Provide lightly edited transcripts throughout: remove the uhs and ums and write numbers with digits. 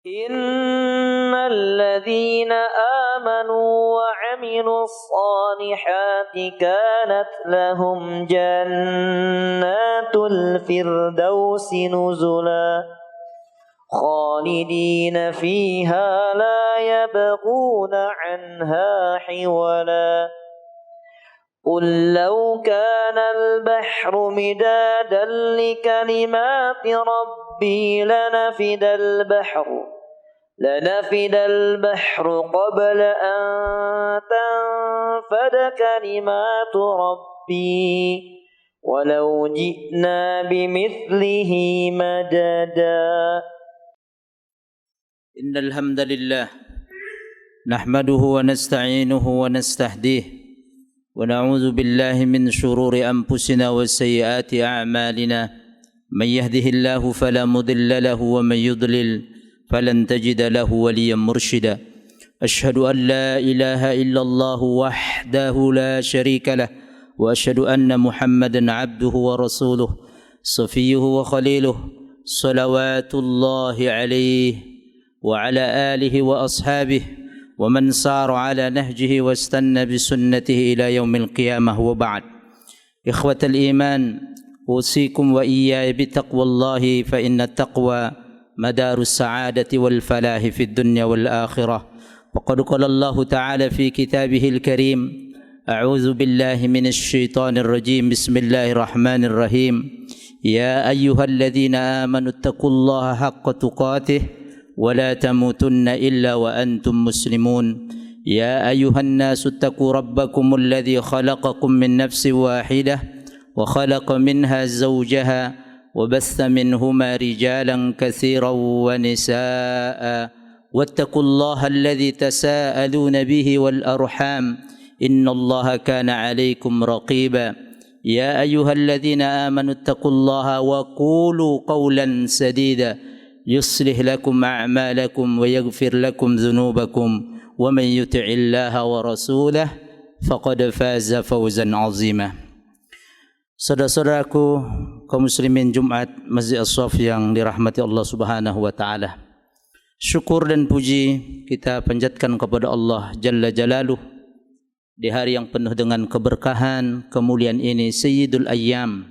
إن الذين آمنوا وعملوا الصالحات كانت لهم جنات الفردوس نزلا خالدين فيها لا يبغون عنها حولا قل لو كان البحر مدادا لكلمات ربي لنفد البحر قبل أن تنفد كلمات ربي ولو جئنا بمثله مددا. إن الحمد لله نحمده ونستعينه ونستهديه ونعوذ بالله من شرور أنفسنا وسيئات أعمالنا من يهده الله فلا مضل له ومن يضلل فلن تجد له وليا مرشدا أشهد أن لا إله إلا الله وحده لا شريك له وأشهد أن محمدا عبده ورسوله صفيه وخليله صلوات الله عليه وعلى آله وأصحابه ومن سار على نهجه واستنى بسنته إلى يوم القيامة وبعد. إخوة الإيمان أوصيكم وإياي بتقوى الله فإن التقوى مدار السعادة والفلاح في الدنيا والآخرة. وقد قال الله تعالى في كتابه الكريم أعوذ بالله من الشيطان الرجيم بسم الله الرحمن الرحيم يا أيها الذين آمنوا اتقوا الله حق تقاته ولا تموتن إلا وأنتم مسلمون يا أيها الناس اتقوا ربكم الذي خلقكم من نفس واحدة وخلق منها زوجها وبث منهما رجالا كثيرا ونساء واتقوا الله الذي تساءلون به والأرحام إن الله كان عليكم رقيبا يا أيها الذين آمنوا اتقوا الله وقولوا قولا سديدا يصلح لكم أعمالكم ويغفر لكم ذنوبكم ومن يطع الله ورسوله فقد فاز فوزا عظيما. Saudara-saudaraku kaum muslimin Jumat Masjid As-Saff yang dirahmati Allah Subhanahu wa taala. Syukur dan puji kita panjatkan kepada Allah Jalla Jalaluh di hari yang penuh dengan keberkahan, kemuliaan ini, Sayyidul Ayyam,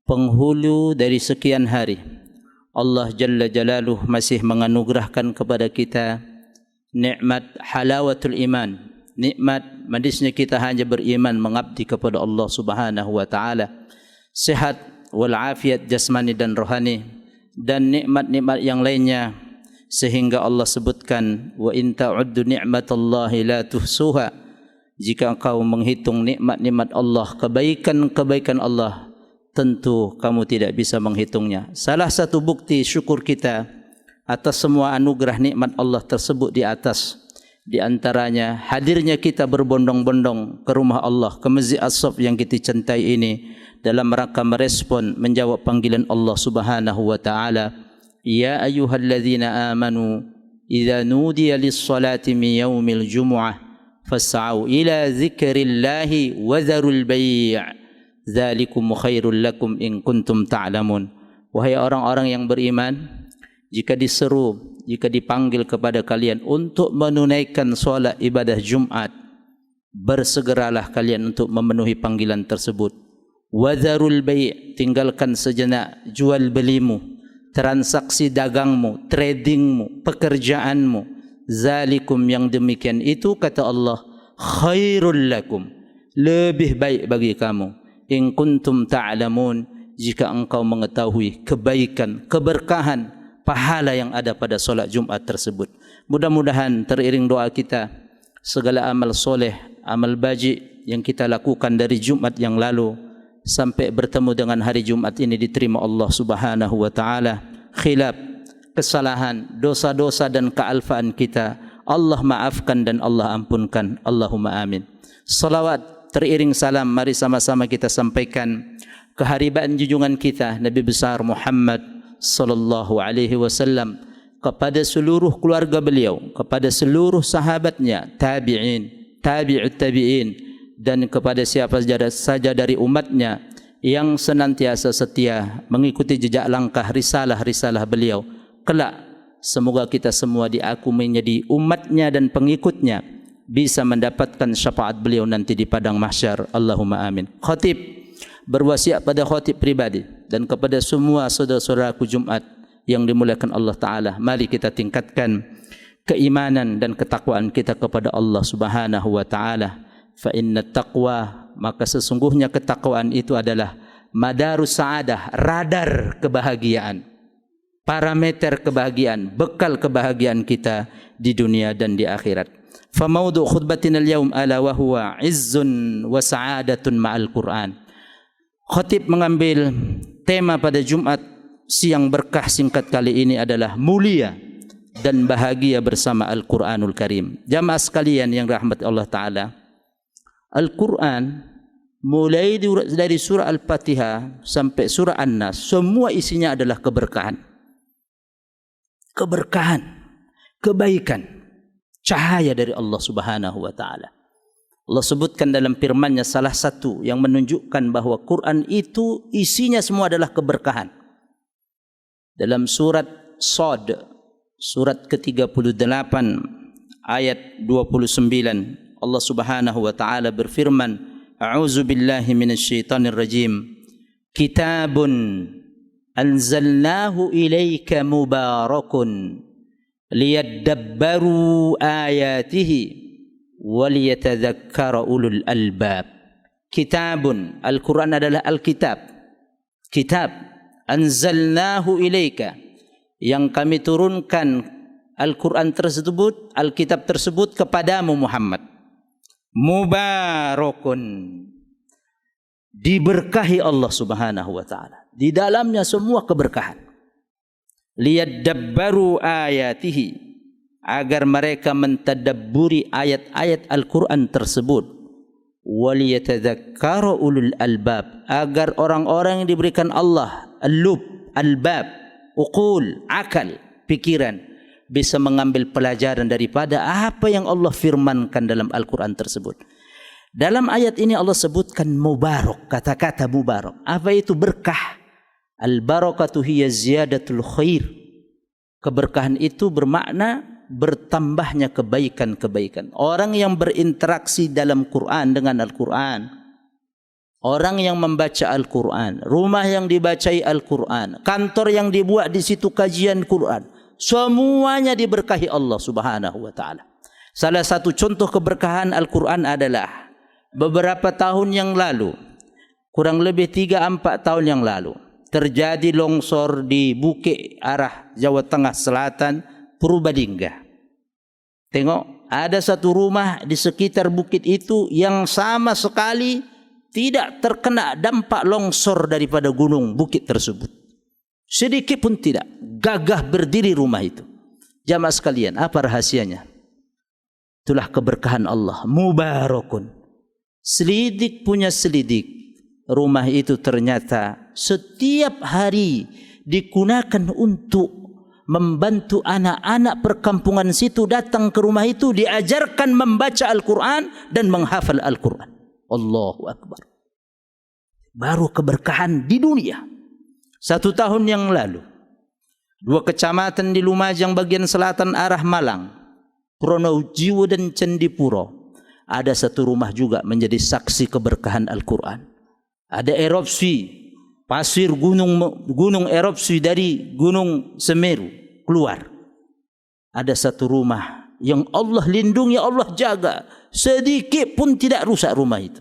penghulu dari sekian hari. Allah Jalla Jalaluh masih menganugerahkan kepada kita nikmat halawatul iman, nikmat manisnya kita hanya beriman mengabdi kepada Allah Subhanahu wa taala, sehat wal afiat jasmani dan rohani, dan nikmat-nikmat yang lainnya, sehingga Allah sebutkan wa in ta'uddu ni'matallahi la tuhsuha. Jika engkau menghitung nikmat-nikmat Allah, kebaikan-kebaikan Allah, tentu kamu tidak bisa menghitungnya. Salah satu bukti syukur kita atas semua anugerah nikmat Allah tersebut di antaranya hadirnya kita berbondong-bondong ke rumah Allah, ke Masjid As-Saff yang kita cintai ini, dalam rangka merespon, menjawab panggilan Allah Subhanahu wa taala, ya ayyuhalladzina amanu idza nudiya lis-salati min yaumil jumu'ah fas'au ila dzikrillahi wa dzarul bai'. Dzalikum khairul lakum in kuntum ta'lamun. Wahai orang-orang yang beriman, jika diseru, jika dipanggil kepada kalian untuk menunaikan solat ibadah Jumat, bersegeralah kalian untuk memenuhi panggilan tersebut. Wadharul bai', tinggalkan sejenak jual belimu, transaksi dagangmu, tradingmu, pekerjaanmu. Zalikum, yang demikian itu, kata Allah, khairul lakum, lebih baik bagi kamu. In kuntum ta'lamun, jika engkau mengetahui kebaikan, keberkahan, pahala yang ada pada solat Jumat tersebut. Mudah-mudahan teriring doa kita, segala amal soleh, amal baji yang kita lakukan dari Jumat yang lalu sampai bertemu dengan hari Jumat ini diterima Allah Subhanahu wa taala. Khilaf, kesalahan, dosa-dosa dan kealfaan kita Allah maafkan dan Allah ampunkan. Allahumma amin. Salawat teriring salam, mari sama-sama kita sampaikan keharibaan junjungan kita Nabi besar Muhammad sallallahu alaihi wasallam kepada seluruh keluarga beliau, kepada seluruh sahabatnya, tabi'in, tabi'ut tabi'in, dan kepada siapa saja dari umatnya yang senantiasa setia mengikuti jejak langkah risalah-risalah beliau kelak semoga kita semua diaku menjadi umatnya dan pengikutnya, bisa mendapatkan syafaat beliau nanti di padang mahsyar. Allahumma amin. Khatib berwasiat pada khatib pribadi dan kepada semua saudara-saudaraku Jumat yang dimuliakan Allah Ta'ala, mari kita tingkatkan keimanan dan ketakwaan kita kepada Allah Subhanahu wa Ta'ala. Fa inna taqwa, maka sesungguhnya ketakwaan itu adalah madarus sa'adah, radar kebahagiaan, parameter kebahagiaan, bekal kebahagiaan kita di dunia dan di akhirat. Fa mawdu' khutbatina al-yawm ala wa huwa izzun wa sa'adatun ma'al Qur'an. Khatib mengambil tema pada Jumat siang berkah singkat kali ini adalah mulia dan bahagia bersama Al-Quranul Karim. Jamaah sekalian yang rahmati Allah Ta'ala, Al-Quran mulai dari surah Al-Fatihah sampai surah An-Nas, semua isinya adalah keberkahan. Keberkahan, kebaikan, cahaya dari Allah Subhanahu wa Ta'ala. Allah sebutkan dalam firman-Nya salah satu yang menunjukkan bahwa Quran itu isinya semua adalah keberkahan. Dalam surat Shad, surat ke-38 ayat 29, Allah Subhanahu wa Ta'ala berfirman, A'udzu billahi minasyaitonir rajim. Kitabun anzalnahu ilaika mubarakun liyadabbaru ayatihi waliyatadzakkara ulul albab. Kitabun, Al-Quran adalah Alkitab. Kitab anzalnahu ilaika, yang kami turunkan Al-Quran tersebut, Alkitab tersebut kepadamu Muhammad. Mubarakun, diberkahi Allah Subhanahu wa Ta'ala, di dalamnya semua keberkahan. Liyadabbaru ayatihi, agar mereka mentadabburi ayat-ayat Al-Quran tersebut. Waliyatadzakkara ulul albab, agar orang-orang yang diberikan Allah al-lub, albab, uqul, akal, pikiran, bisa mengambil pelajaran daripada apa yang Allah firmankan dalam Al-Quran tersebut. Dalam ayat ini Allah sebutkan mubarak, kata-kata mubarak. Apa itu berkah? Al-barakatu hiya ziyadatul khair. Keberkahan itu bermakna bertambahnya kebaikan-kebaikan. Orang yang berinteraksi dalam Quran dengan Al-Quran, orang yang membaca Al-Quran, rumah yang dibacai Al-Quran, kantor yang dibuat di situ kajian Quran, semuanya diberkahi Allah Subhanahu wa Ta'ala. Salah satu contoh keberkahan Al-Quran adalah beberapa tahun yang lalu, kurang lebih 3-4 tahun yang lalu, terjadi longsor di Bukit arah Jawa Tengah Selatan, Purbalingga. Tengok, ada satu rumah di sekitar bukit itu yang sama sekali tidak terkena dampak longsor daripada gunung bukit tersebut. Sedikit pun tidak. Gagah berdiri rumah itu. Jamaah sekalian, apa rahasianya? Itulah keberkahan Allah. Mubarakun. Selidik punya selidik. Rumah itu ternyata setiap hari digunakan untuk membantu anak-anak perkampungan situ datang ke rumah itu, diajarkan membaca Al-Quran dan menghafal Al-Quran. Allahu Akbar. Baru keberkahan di dunia. 1 tahun yang lalu, 2 kecamatan di Lumajang bagian selatan arah Malang, Pronojiwo dan Candipuro, ada satu rumah juga menjadi saksi keberkahan Al-Quran. Ada erupsi pasir gunung erupsi dari Gunung Semeru keluar. Ada satu rumah yang Allah lindungi, Allah jaga, sedikit pun tidak rusak rumah itu.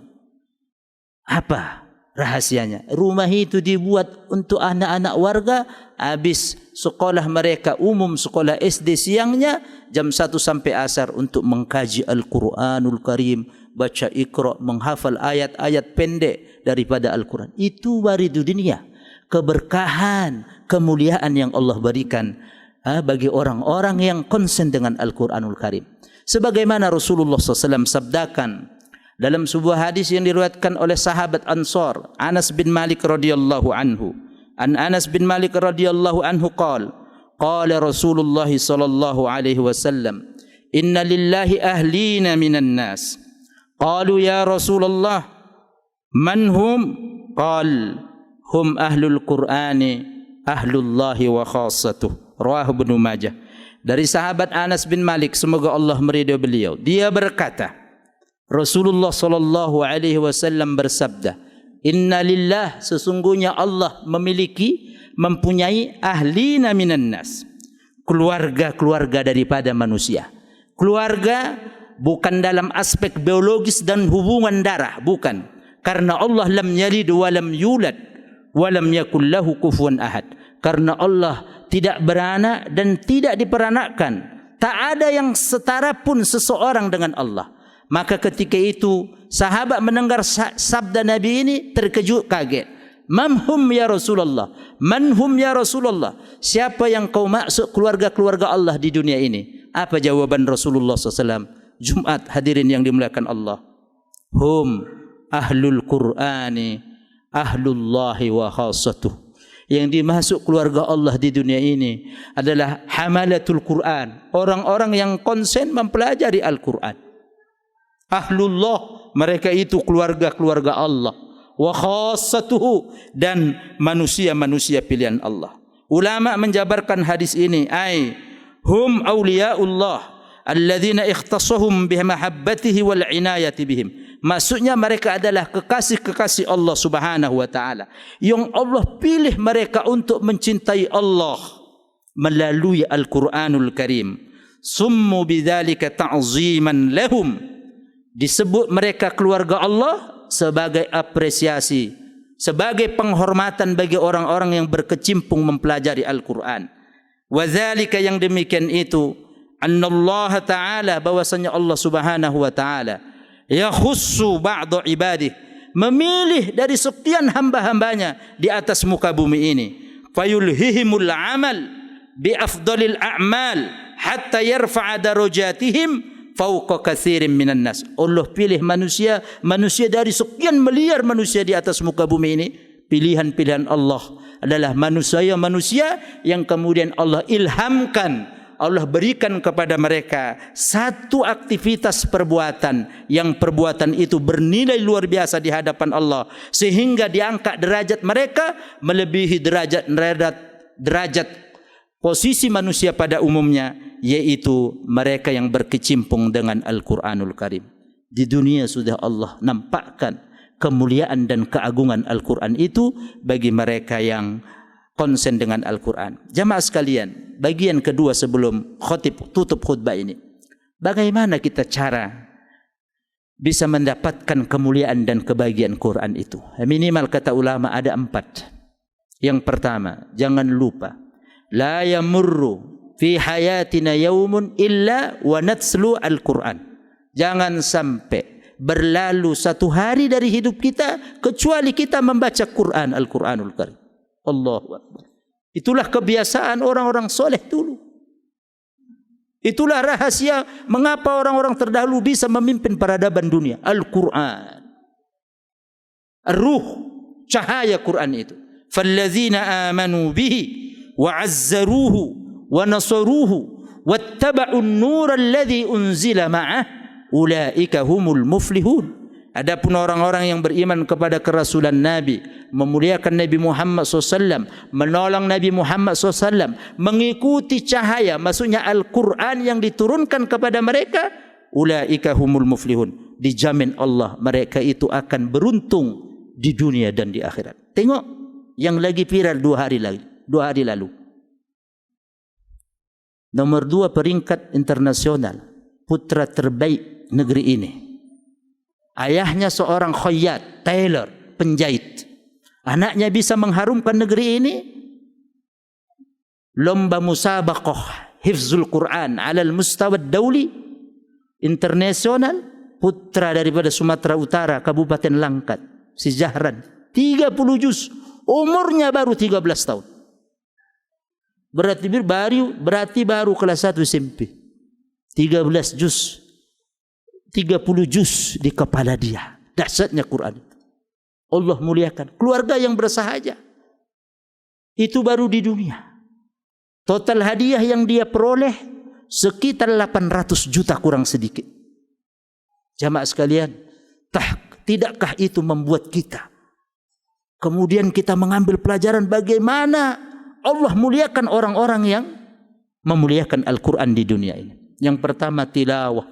Apa rahasianya? Rumah itu dibuat untuk anak-anak warga, habis sekolah mereka umum, sekolah SD siangnya jam 1 sampai asar untuk mengkaji Al-Quranul Karim, baca Iqra, menghafal ayat-ayat pendek daripada Al-Quran. Itu baru di dunia keberkahan, kemuliaan yang Allah berikan bagi orang-orang yang konsen dengan Al-Quranul Karim. Sebagaimana Rasulullah SAW sabdakan dalam sebuah hadis yang diriwayatkan oleh sahabat Ansar, Anas bin Malik radhiyallahu anhu. An Anas bin Malik radhiyallahu anhu qala Rasulullah sallallahu alaihi wasallam, inna lillahi ahlina minan nas. Qalu ya Rasulullah, man hum? Qal hum ahlul Qur'ani ahlullahi wa khassatuh. Rawahu Ibnu Majah. Dari sahabat Anas bin Malik, semoga Allah meridhai beliau, dia berkata, Rasulullah sallallahu alaihi wasallam bersabda, "Inna lillah, sesungguhnya Allah mempunyai ahlina minan nas." Keluarga-keluarga daripada manusia. Keluarga bukan dalam aspek biologis dan hubungan darah, bukan. Karena Allah lam yalid wa lam yulad wa lam yakul lahu kufuwan ahad. Karena Allah tidak beranak dan tidak diperanakkan. Tak ada yang setara pun seseorang dengan Allah. Maka ketika itu sahabat mendengar sabda Nabi ini terkejut kaget. Manhum ya Rasulullah? Manhum ya Rasulullah? Siapa yang kau maksud keluarga-keluarga Allah di dunia ini? Apa jawaban Rasulullah SAW? Jumat hadirin yang dimuliakan Allah. Hum ahlul Qur'ani ahlullahi wa khassatuh. Yang dimasuk keluarga Allah di dunia ini adalah hamalatul Quran, orang-orang yang konsen mempelajari Al-Quran. Ahlullah, mereka itu keluarga-keluarga Allah. Wa khassatuhu, dan manusia-manusia pilihan Allah. Ulama menjabarkan hadis ini, ay hum awliyaullah alladzina ikhtassahum bimahabbatihi wal inayati bihim. Maksudnya mereka adalah kekasih-kekasih Allah Subhanahu wa taala yang Allah pilih mereka untuk mencintai Allah melalui Al-Qur'anul Karim. Summu bidzalika ta'ziman lahum. Disebut mereka keluarga Allah sebagai apresiasi, sebagai penghormatan bagi orang-orang yang berkecimpung mempelajari Al-Qur'an. Wa dzalika, yang demikian itu, annallaha ta'ala, bahwasanya Allah Subhanahu wa taala yakhussu ba'da ibadih, memilih dari sekian hamba-hambanya di atas muka bumi ini, fayulhihimul amal bi afdalil a'mal hatta yarfa'a darajatihim fauqa katsirin minan nas. Allah pilih manusia dari sekian miliar manusia di atas muka bumi ini. Pilihan-pilihan Allah adalah manusia yang kemudian Allah ilhamkan, Allah berikan kepada mereka satu aktivitas perbuatan, yang perbuatan itu bernilai luar biasa di hadapan Allah, sehingga diangkat derajat mereka melebihi derajat posisi manusia pada umumnya, yaitu mereka yang berkecimpung dengan Al-Quranul Karim. Di dunia sudah Allah nampakkan kemuliaan dan keagungan Al-Quran itu bagi mereka yang konsen dengan Al-Quran. Jamaah sekalian, bagian kedua sebelum khotib tutup khutbah ini, bagaimana kita cara bisa mendapatkan kemuliaan dan kebahagiaan Quran itu? Minimal kata ulama ada 4. Yang pertama, jangan lupa, la yamurru fi hayatina yaumun illa wa natslu al-Quran. Jangan sampai berlalu satu hari dari hidup kita kecuali kita membaca Quran, Al-Quranul Karim. Allahu Akbar. Itulah kebiasaan orang-orang soleh dulu. Itulah rahasia mengapa orang-orang terdahulu bisa memimpin peradaban dunia. Al-Quran, ruh, cahaya Quran itu. Fallazina amanu bihi wa azzaruhu wa nasaruhu wattaba'un nur alladhi unzila ma'ah ulaika humul muflihun. Adapun orang-orang yang beriman kepada kerasulan Nabi, memuliakan Nabi Muhammad SAW, menolong Nabi Muhammad SAW, mengikuti cahaya, maksudnya Al-Quran yang diturunkan kepada mereka, ulaika humul muflihun. Dijamin Allah mereka itu akan beruntung di dunia dan di akhirat. Tengok yang lagi viral 2 hari lalu. Nomor 2 peringkat internasional, putra terbaik negeri ini. Ayahnya seorang khayyat, tailor, penjahit. Anaknya bisa mengharumkan negeri ini. Lomba musabaqah hifzul Quran alal mustawa dauli internasional, putra daripada Sumatera Utara, Kabupaten Langkat, si Jahran, 30 juz, umurnya baru 13 tahun. Berarti baru kelas 1 SMP. 13 juz. 30 juz di kepala dia. Dahsyatnya Quran. Allah muliakan. Keluarga yang bersahaja. Itu baru di dunia. Total hadiah yang dia peroleh sekitar 800 juta kurang sedikit. Jamaah sekalian, tidakkah itu membuat kita kemudian kita mengambil pelajaran bagaimana Allah muliakan orang-orang yang memuliakan Al-Quran di dunia ini. Yang pertama tilawah.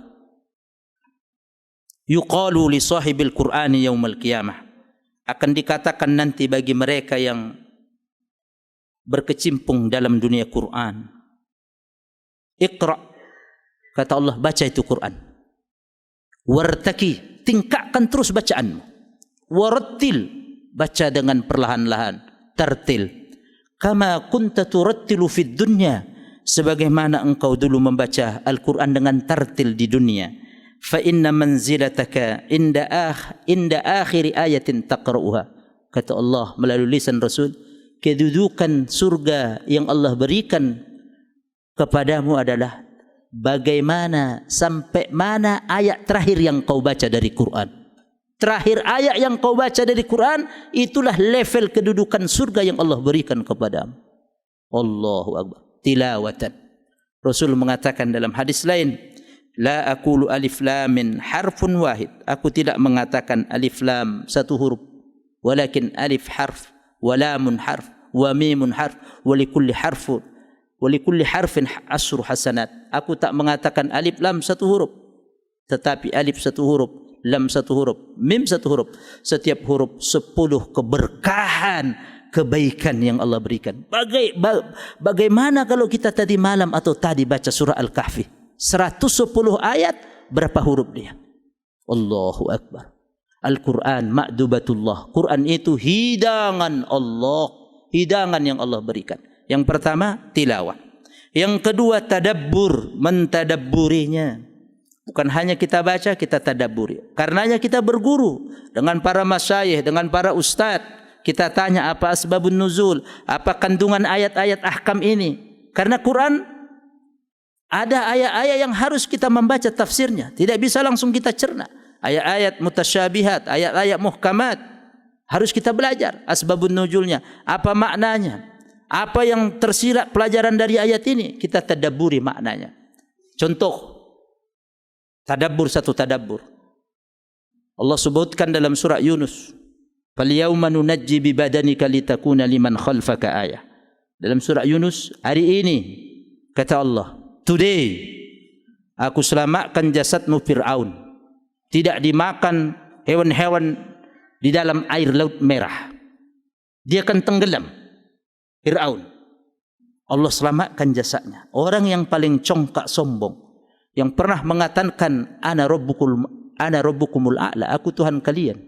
Yuqalu li sahibil Qur'ani yaumal qiyamah. Akan dikatakan nanti bagi mereka yang berkecimpung dalam dunia Quran. Iqra, kata Allah, baca itu Quran. Wartaki, tingkatkan terus bacaanmu. Warattil, baca dengan perlahan-lahan. Tartil. Kama kunta turattilu fid dunya, sebagaimana engkau dulu membaca Al-Quran dengan tartil di dunia. Fa inna manzilataka inda akhir ayatin taqra'uha, kata Allah melalui lisan Rasul, kedudukan surga yang Allah berikan kepadamu adalah bagaimana, sampai mana ayat terakhir yang kau baca dari Quran. Terakhir ayat yang kau baca dari Quran, itulah level kedudukan surga yang Allah berikan kepadamu. Allahu Akbar. Tilawatan. Rasul mengatakan dalam hadis lain, la aqulu alif lam min harfun wahid. Aku tidak mengatakan alif lam satu huruf, walakin alif harf, wa lamun harf, wa mimun harf, wa likulli harfin asru hasanat. Aku tak mengatakan alif lam satu huruf, tetapi alif satu huruf, lam satu huruf, mim satu huruf. Setiap huruf 10 keberkahan, kebaikan yang Allah berikan. Bagaimana kalau kita tadi malam atau tadi baca surah Al-Kahfi 110 ayat, berapa huruf dia? Allahu Akbar. Al-Quran ma'dubatullah. Quran itu hidangan Allah, hidangan yang Allah berikan. Yang pertama tilawah. Yang kedua tadabbur, mentadabburinya. Bukan hanya kita baca, kita tadabburi. Karenanya kita berguru dengan para masyayikh, dengan para ustadz. Kita tanya apa asbabun nuzul, apa kandungan ayat-ayat ahkam ini. Karena Quran ada ayat-ayat yang harus kita membaca tafsirnya. Tidak bisa langsung kita cerna. Ayat-ayat mutasyabihat, ayat-ayat muhkamat. Harus kita belajar asbabun nuzulnya. Apa maknanya? Apa yang tersirat pelajaran dari ayat ini? Kita tadabburi maknanya. Contoh. Tadabbur, satu tadabbur. Allah sebutkan dalam surah Yunus. Falyawma nunajji bibadanika litakuna liman khalfaka ayah. Dalam surah Yunus, hari ini, kata Allah, today, aku selamatkan jasadmu Fir'aun. Tidak dimakan hewan-hewan di dalam air laut merah. Dia akan tenggelam. Fir'aun. Allah selamatkan jasadnya. Orang yang paling congkak sombong, yang pernah mengatakan ana rabbukumul a'la, aku Tuhan kalian.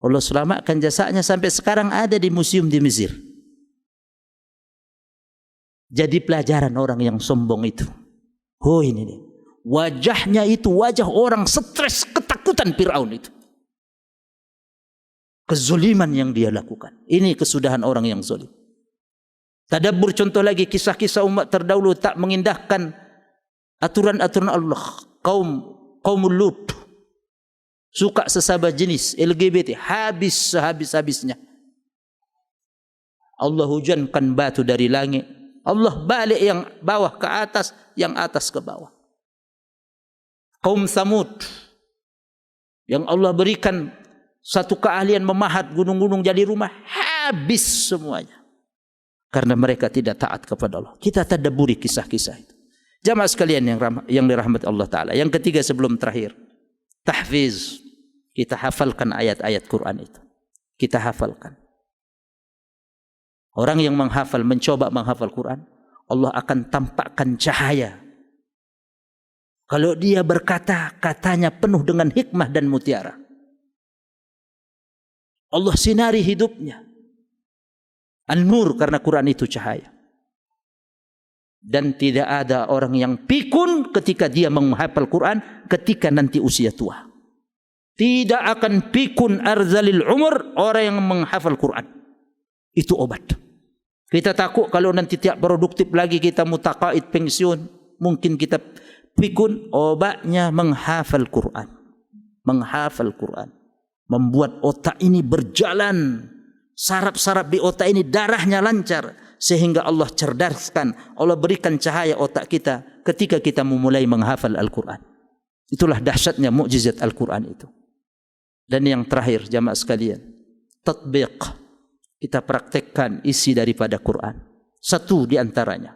Allah selamatkan jasadnya, sampai sekarang ada di museum di Mesir. Jadi pelajaran orang yang sombong itu. Oh ini nih. Wajahnya itu wajah orang stres, ketakutan Fir'aun itu. Kezuliman yang dia lakukan. Ini kesudahan orang yang zalim. Tadabbur contoh lagi, kisah-kisah umat terdahulu tak mengindahkan aturan-aturan Allah. Qaumul Lut. Suka sesama jenis, LGBT, habis sehabis-habisnya. Allah hujankan batu dari langit. Allah balik yang bawah ke atas, yang atas ke bawah. Kaum Samud, yang Allah berikan satu keahlian memahat gunung-gunung jadi rumah, habis semuanya. Karena mereka tidak taat kepada Allah. Kita tadabburi kisah-kisah itu. Jamaah sekalian yang dirahmati Allah Ta'ala. Yang ketiga sebelum terakhir, tahfiz. Kita hafalkan ayat-ayat Quran itu. Kita hafalkan. Orang yang menghafal, mencoba menghafal Quran, Allah akan tampakkan cahaya. Kalau dia berkata, katanya penuh dengan hikmah dan mutiara. Allah sinari hidupnya. An-nur, karena Quran itu cahaya. Dan tidak ada orang yang pikun ketika dia menghafal Quran ketika nanti usia tua. Tidak akan pikun arzalil umur orang yang menghafal Quran. Itu obat. Kita takut kalau nanti tiap produktif lagi kita mutaqaid pensiun, mungkin kita pikun. Obatnya menghafal Quran. Menghafal Quran. Membuat otak ini berjalan. Saraf-saraf di otak ini darahnya lancar. Sehingga Allah cerdaskan, Allah berikan cahaya otak kita ketika kita memulai menghafal Al-Quran. Itulah dahsyatnya mukjizat Al-Quran itu. Dan yang terakhir jamaah sekalian, tatbiq. Kita praktekkan isi daripada Quran. Satu di antaranya,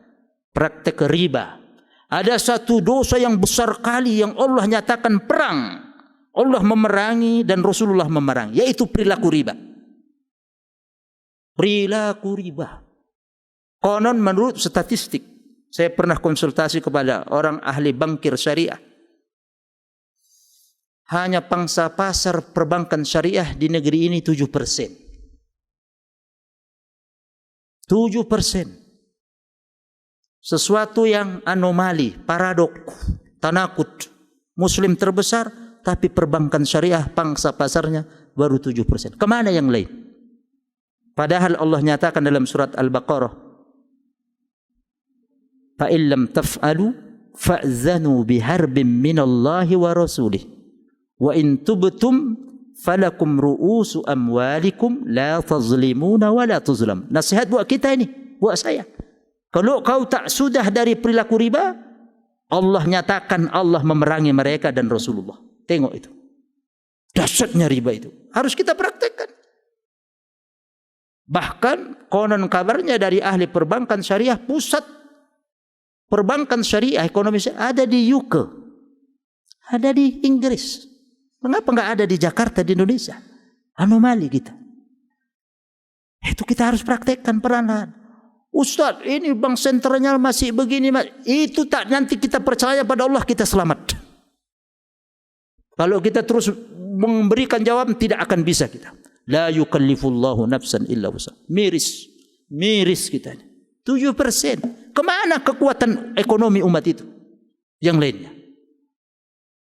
praktek riba. Ada satu dosa yang besar kali yang Allah nyatakan perang. Allah memerangi dan Rasulullah memerangi, yaitu perilaku riba. Perilaku riba. Konon menurut statistik, saya pernah konsultasi kepada orang ahli bankir syariah. Hanya pangsa pasar perbankan syariah di negeri ini 7%. 7%. Sesuatu yang anomali, paradok, tanakut. Muslim terbesar, tapi perbankan syariah pangsa pasarnya baru 7%. Kemana yang lain? Padahal Allah nyatakan dalam surat Al-Baqarah, fa illam taf'alu fa'zanu biharbin minallahi wa rasulih wa in tubtum falakum ru'usu amwalikum la tazlimuna wa la tuzlam. Nasihat buat kita ini, buat saya. Kalau kau tak sudah dari perilaku riba, Allah nyatakan Allah memerangi mereka dan Rasulullah. Tengok itu. Dahsyatnya riba itu. Harus kita praktekkan. Bahkan konon kabarnya dari ahli perbankan syariah, pusat perbankan syariah ekonomi ada di UK. Ada di Inggris. Mengapa enggak ada di Jakarta, di Indonesia? Anomali kita. Itu kita harus praktekkan perlahan. Ustaz, ini bank sentralnya masih begini. Itu tak, nanti kita percaya pada Allah, kita selamat. Kalau kita terus memberikan jawab, tidak akan bisa kita. La yukallifullahu nafsan illa wus'aha. Miris kita. 7%. Kemana kekuatan ekonomi umat itu? Yang lainnya.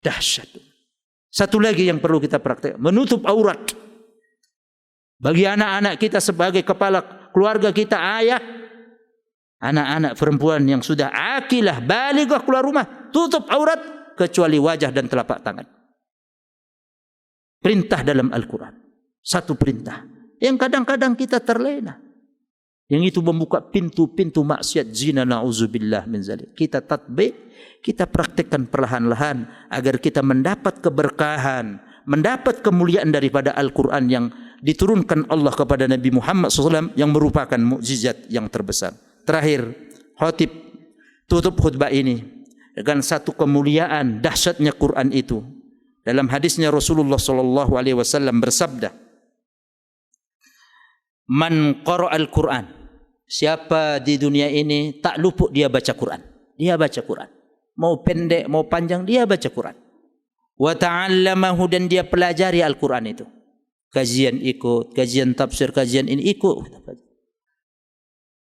Dahsyat. Satu lagi yang perlu kita praktek, menutup aurat. Bagi anak-anak kita sebagai kepala keluarga kita, ayah, anak-anak perempuan yang sudah akilah, baligah keluar rumah, tutup aurat kecuali wajah dan telapak tangan. Perintah dalam Al-Quran. Satu perintah. Yang kadang-kadang kita terlena. Yang itu membuka pintu-pintu maksiat zina, na'udzubillah min zalik. Kita tatbik, kita praktekkan perlahan-lahan agar kita mendapat keberkahan, mendapat kemuliaan daripada Al-Quran yang diturunkan Allah kepada Nabi Muhammad SAW yang merupakan mukjizat yang terbesar. Terakhir, khatib tutup khutbah ini dengan satu kemuliaan dahsyatnya Quran itu. Dalam hadisnya Rasulullah SAW bersabda, "Man qara'al Quran." Siapa di dunia ini tak luput dia baca Quran. Dia baca Quran. Mau pendek, mau panjang, dia baca Quran. Wa ta'allamahu, dan dia pelajari Al-Quran itu. Kajian ikut, kajian tafsir, kajian ini ikut.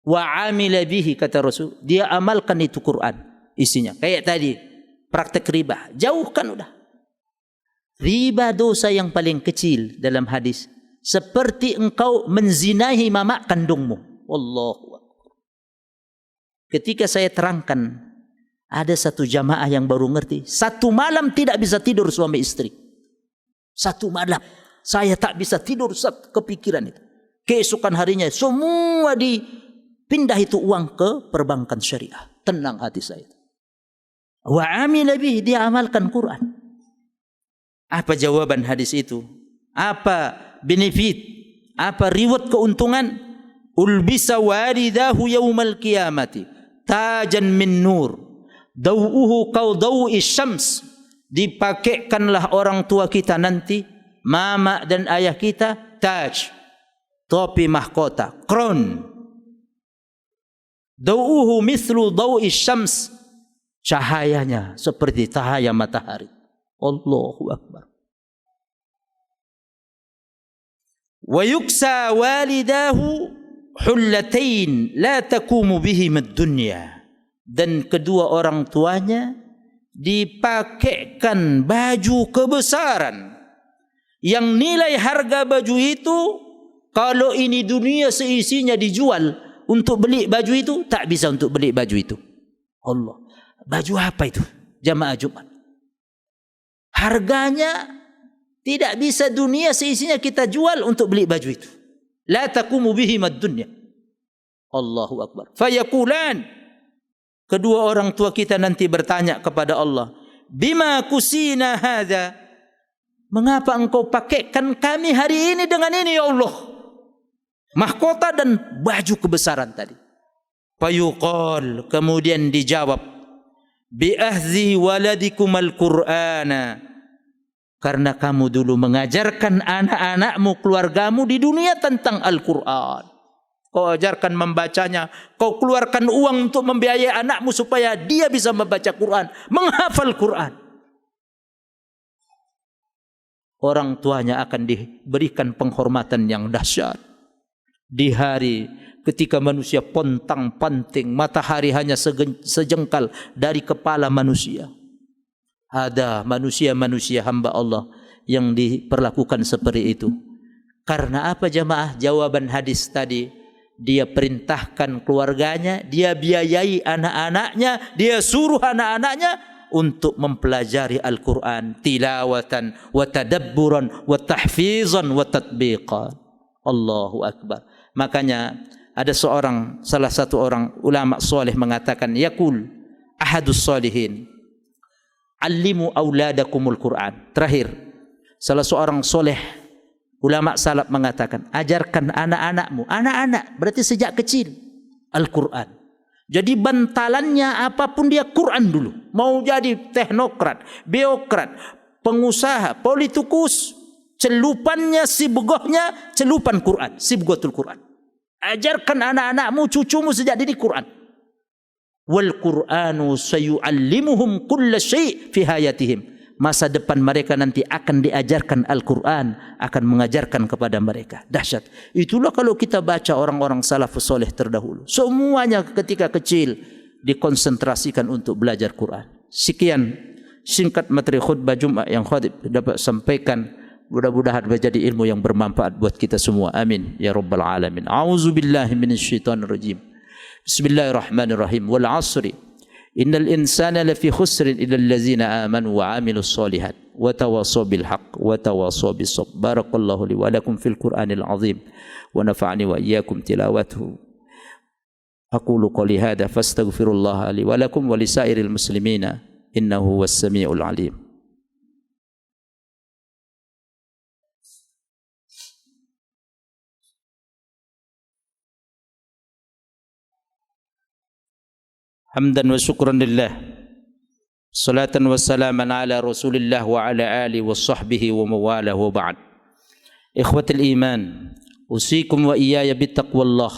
Wa amila bihi, kata Rasul, dia amalkan itu Quran isinya. Kayak tadi praktek riba, jauhkan udah. Riba dosa yang paling kecil dalam hadis, seperti engkau menzinahi mama kandungmu. Wallahu akbar. Ketika saya terangkan, ada satu jamaah yang baru ngerti, satu malam tidak bisa tidur suami istri. Satu malam saya tak bisa tidur, kepikiran itu. Keesokan harinya semua dipindah itu uang ke perbankan syariah. Tenang hati saya. Wa amila bih, dia amalkan Quran. Apa jawaban hadis itu? Apa benefit? Apa reward, keuntungan? Ulbisa waridahu yaumal qiyamati tajan min nur dawuhu kau dawi syams. Dipakaikanlah orang tua kita nanti, mama dan ayah kita, taj, topi mahkota, crown. Dawuhu mithlu dawi syams, cahayanya seperti cahaya matahari. Allahu akbar. Wa yuksa walidahu hullatain la takumu bihim ad-dunya, dan kedua orang tuanya dipakaikan baju kebesaran yang nilai harga baju itu, kalau ini dunia seisinya dijual untuk beli baju itu, tak bisa untuk beli baju itu. Allah, baju apa itu jamaah Jumat? Harganya tidak bisa dunia seisinya kita jual untuk beli baju itu. La takumu bihim ad-dunya. Allahu akbar. Fayaqulan, kedua orang tua kita nanti bertanya kepada Allah, bima kusina hadza, mengapa engkau pakaikan kami hari ini dengan ini ya Allah? Mahkota dan baju kebesaran tadi. Fayuqal, kemudian dijawab, bi ahzi waladikum al-Qur'ana, karena kamu dulu mengajarkan anak-anakmu, keluargamu di dunia tentang Al-Quran. Kau ajarkan membacanya, kau keluarkan uang untuk membiayai anakmu supaya dia bisa membaca Quran, menghafal Quran. Orang tuanya akan diberikan penghormatan yang dahsyat. Di hari ketika manusia pontang-panting, matahari hanya sejengkal dari kepala manusia, ada manusia-manusia hamba Allah yang diperlakukan seperti itu. Karena apa jamaah? Jawaban hadis tadi, dia perintahkan keluarganya, dia biayai anak-anaknya, dia suruh anak-anaknya untuk mempelajari Al-Quran tilawatan wa tadabburan wa tahfizan wa tatbiqan. Allahu Akbar. Makanya ada salah satu orang ulama soleh mengatakan, yaqul ahadus solihin, allimu auladakumul Quran. Terakhir, salah seorang soleh ulama salaf mengatakan, ajarkan anak-anakmu, anak-anak berarti sejak kecil, Al-Quran. Jadi bantalannya apapun dia Quran dulu. Mau jadi teknokrat, birokrat, pengusaha, politikus, celupannya, sibgohnya, celupan Quran, sibgotul Quran. Ajarkan anak-anakmu, cucumu sejak dini Quran. Wal Qur'anu sayu'allimuhum kulla syai' fi hayatihim. Masa depan mereka nanti akan diajarkan Al-Quran, akan mengajarkan kepada mereka. Dahsyat. Itulah kalau kita baca orang-orang salafus soleh terdahulu. Semuanya ketika kecil dikonsentrasikan untuk belajar Quran. Sekian singkat materi khutbah Jumat yang khatib dapat sampaikan. Mudah-mudahan menjadi ilmu yang bermanfaat buat kita semua. Amin ya rabbal alamin. A'udzubillahi minasyaitonir rajim. Bismillahirrahmanirrahim. Wal 'asri innal insana lafi khusrin illa allazina amanu wa 'amilus solihat wa tawassaw bil haqq wa tawassaw bis sabr. Barakallahu li wa lakum fil Qur'anil 'azim wa nafa'ani wa iyyakum tilawatuhu. Aqulu qouli hadza fastaghfirullaha li wa lakum wa lisairil muslimina innahu was samiul 'alim. Hamdan wa syukran lillah, salatan wa salaman ala rasulillah wa ala alihi wa sahbihi wa mawalah wa ba'd. Ikhwatul iman, usikum wa iyaya bittaqwallah.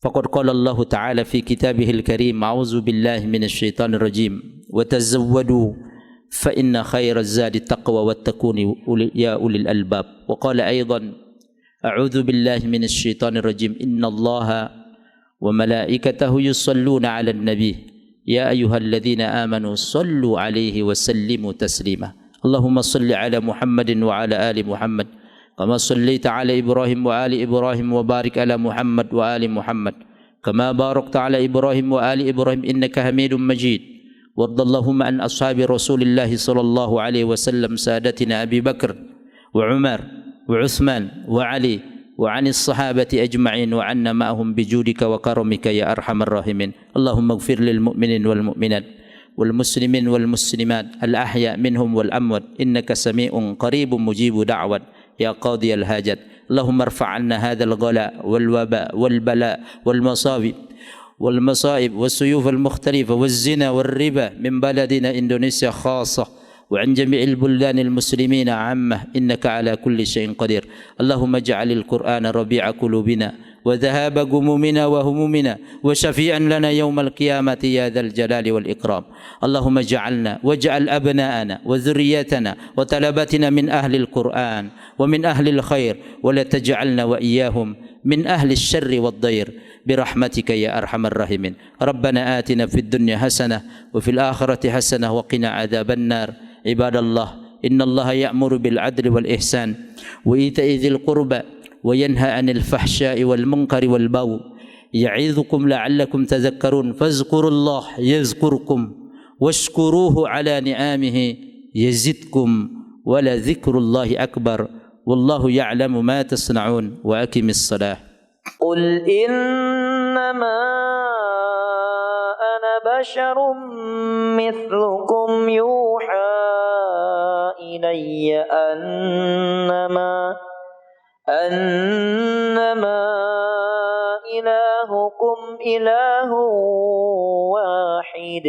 Faqad qala Allah Ta'ala fi kitabihil karim, a'udzu billahi minasy syaithanir rajim, wa tazawwadu fa inna khairaz zadi taqwa wattaquni ya ulil albab. Wa qala aidan, a'udzu billahi minasy syaithanir rajim, innallaha وملائكته يصلون على النبي يا أيها الذين آمنوا صلوا عليه وسلموا تسليما. اللهم صل على محمد وعلى آل محمد كما صليت على إبراهيم وآل إبراهيم وبارك على محمد وآل محمد كما باركت على إبراهيم وآل إبراهيم إنك حميد مجيد. وارض اللهم عن أصحاب رسول الله صلى الله عليه وسلم سادتنا أبي بكر وعمر وعثمان وعلي وعن الصحابة أجمعين وعنا معهم بجودك وكرمك يا أرحم الراحمين. اللهم اغفر للمؤمنين والمؤمنات والمسلمين والمسلمات الأحياء منهم والأموات إنك سميع قريب مجيب دعوة يا قاضي الحاجات. اللهم ارفع عنا هذا الغلاء والوباء والبلاء والمصائب والسيوف المختلفة والزنا والربا من بلدنا إندونيسيا خاصة وعن جميع البلدان المسلمين عامة إنك على كل شيء قدير. اللهم اجعل القرآن ربيع قلوبنا وذهاب غمومنا وهمومنا وشفيعا لنا يوم القيامة يا ذا الجلال والإكرام. اللهم اجعلنا واجعل أبناءنا وذرياتنا وطلبتنا من أهل القرآن ومن أهل الخير ولا تجعلنا وإياهم من أهل الشر والضير برحمتك يا أرحم الراحمين. ربنا آتنا في الدنيا حسنة وفي الآخرة حسنة وقنا عذاب النار. عباد الله إن الله يأمر بالعدل والإحسان وإيتاء ذي القربى وينهى عن الفحشاء والمنكر والبغي يعظكم لعلكم تذكرون. فاذكروا الله يذكركم واشكروه على نعمه يزدكم ولذكر الله أكبر والله يعلم ما تصنعون. وأقم الصلاة. قل إنما أنا بشر مثلكم يوحى إلي أنما إلهكم إله واحد